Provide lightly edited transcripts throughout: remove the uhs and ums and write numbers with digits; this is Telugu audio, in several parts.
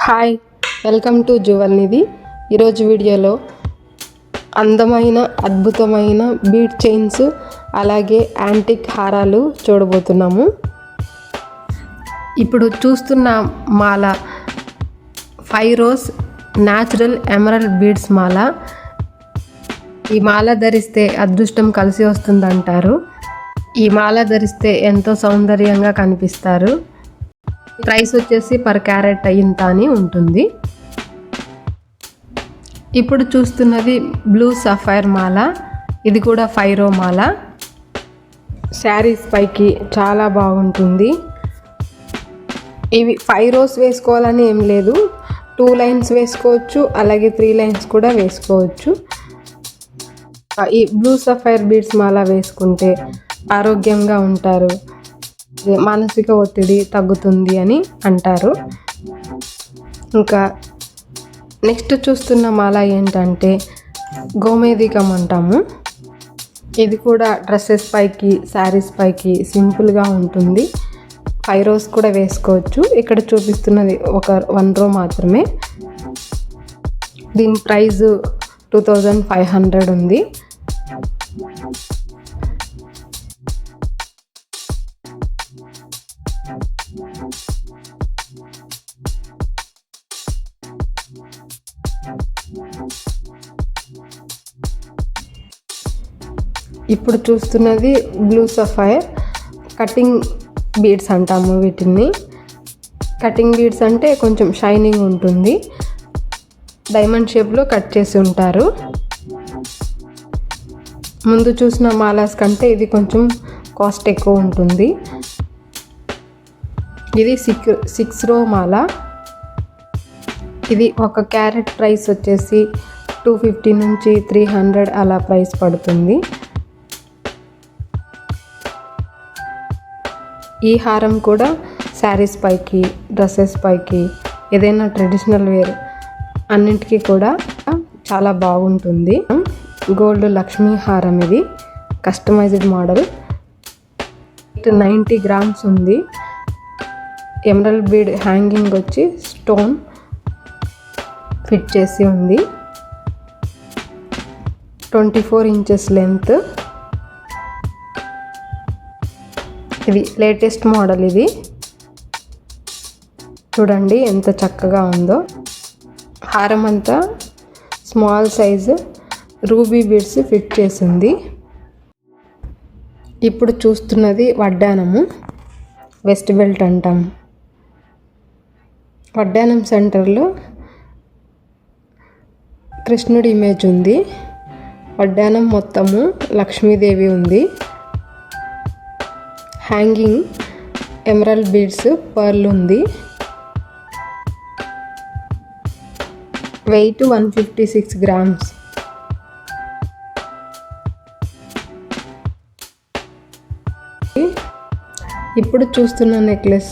Hi, welcome to జువల్నిధి. ఈరోజు వీడియోలో అందమైన అద్భుతమైన బీడ్ చైన్స్ అలాగే యాంటిక్ హారాలు చూడబోతున్నాము. ఇప్పుడు చూస్తున్న మాల 5 రోజ్ న్యాచురల్ ఎమరల్డ్ బీడ్స్ మాల. ఈ మాల ధరిస్తే అదృష్టం కలిసి వస్తుందంటారు. ఈ మాల ధరిస్తే ఎంతో సౌందర్యంగా కనిపిస్తారు. ప్రైస్ వచ్చేసి పర్ క్యారెట్ ఇంత అని ఉంటుంది. ఇప్పుడు చూస్తున్నది బ్లూ సఫైర్ మాల. ఇది కూడా 5 రో మాల. శారీస్ పైకి చాలా బాగుంటుంది. ఇవి 5 రోస్ వేసుకోవాలని ఏం లేదు, 2 లైన్స్ వేసుకోవచ్చు, అలాగే 3 లైన్స్ కూడా వేసుకోవచ్చు. ఈ బ్లూ సఫైర్ బీడ్స్ మాల వేసుకుంటే ఆరోగ్యంగా ఉంటారు, మానసిక ఒత్తిడి తగ్గుతుంది అని అంటారు. ఇంకా నెక్స్ట్ చూస్తున్న మాల ఏంటంటే గోమేధికం అంటాము. ఇది కూడా డ్రెస్సెస్ పైకి, శారీస్ పైకి సింపుల్గా ఉంటుంది. 5 రోస్ కూడా వేసుకోవచ్చు. ఇక్కడ చూపిస్తున్నది 1 రో మాత్రమే. దీని ప్రైస్ 2500 ఉంది. ఇప్పుడు చూస్తున్నది బ్లూ సఫైర్ కటింగ్ బీడ్స్ అంటాము వీటిని. కటింగ్ బీడ్స్ అంటే కొంచెం షైనింగ్ ఉంటుంది, డైమండ్ షేప్లో కట్ చేసి ఉంటారు. ముందు చూసిన మాలాస్ కంటే ఇది కొంచెం కాస్ట్ ఎక్కువ ఉంటుంది. ఇది 6 రో మాల. ఇది 1 క్యారెట్ ప్రైస్ వచ్చేసి 250 నుంచి 300 అలా ప్రైస్ పడుతుంది. ఈ హారం కూడా శారీస్ పైకి, డ్రెస్సెస్ పైకి, ఏదైనా ట్రెడిషనల్ వేర్ అన్నింటికీ కూడా చాలా బాగుంటుంది. గోల్డ్ లక్ష్మీ హారం. ఇది కస్టమైజ్డ్ మోడల్. 90 గ్రామ్స్ ఉంది. ఎమరల్డ్ బీడ్ హ్యాంగింగ్ వచ్చి స్టోన్ ఫిట్ చేసి ఉంది. 24 ఇంచెస్ లెంత్. ఇది లేటెస్ట్ మోడల్. ఇది చూడండి ఎంత చక్కగా ఉందో. హారం అంతా small size ruby beads fit చేసింది. ఇప్పుడు చూస్తున్నది వడ్డానము, వెస్ట్ బెల్ట్ అంటాం. వడ్డానం సెంటర్లో కృష్ణుడి ఇమేజ్ ఉంది. వడ్డానం మొత్తము లక్ష్మీదేవి ఉంది. హ్యాంగింగ్ ఎమరల్డ్ బీడ్స్ పర్ల్ ఉంది. Weight 156 grams. ఇప్పుడు చూస్తున్న నెక్లెస్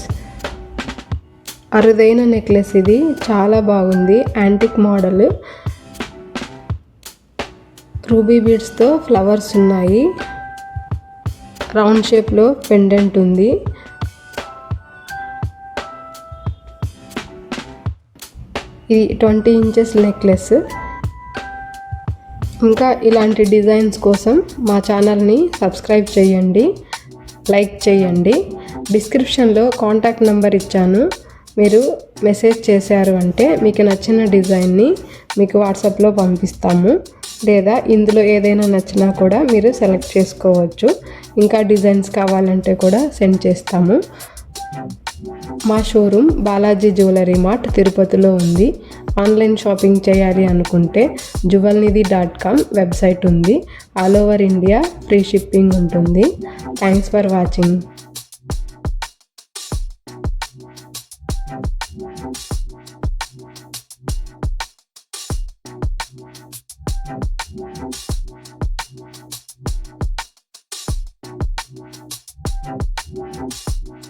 అరుదైన నెక్లెస్. ఇది చాలా బాగుంది, యాంటిక్ మోడల్. రూబీ బీడ్స్తో ఫ్లవర్స్ ఉన్నాయి. రౌండ్ షేప్లో పెండెంట్ ఉంది. ఇది 20 ఇంచెస్ నెక్లెస్. ఇంకా ఇలాంటి డిజైన్స్ కోసం మా ఛానల్ని సబ్స్క్రైబ్ చేయండి, లైక్ చేయండి. డిస్క్రిప్షన్లో కాంటాక్ట్ నెంబర్ ఇచ్చాను. మీరు మెసేజ్ చేశారు అంటే మీకు నచ్చిన డిజైన్ని మీకు వాట్సాప్లో పంపిస్తాము. లేదా ఇందులో ఏదైనా నచ్చినా కూడా మీరు సెలెక్ట్ చేసుకోవచ్చు. ఇంకా డిజైన్స్ కావాలంటే కూడా సెండ్ చేస్తాము. మా షోరూమ్ బాలాజీ జ్యువెలరీ మార్ట్ తిరుపతిలో ఉంది. ఆన్లైన్ షాపింగ్ చేయాలి అనుకుంటే juvalnidhi.com వెబ్సైట్ ఉంది. All over India free shipping ఉంటుంది. Thanks for watching.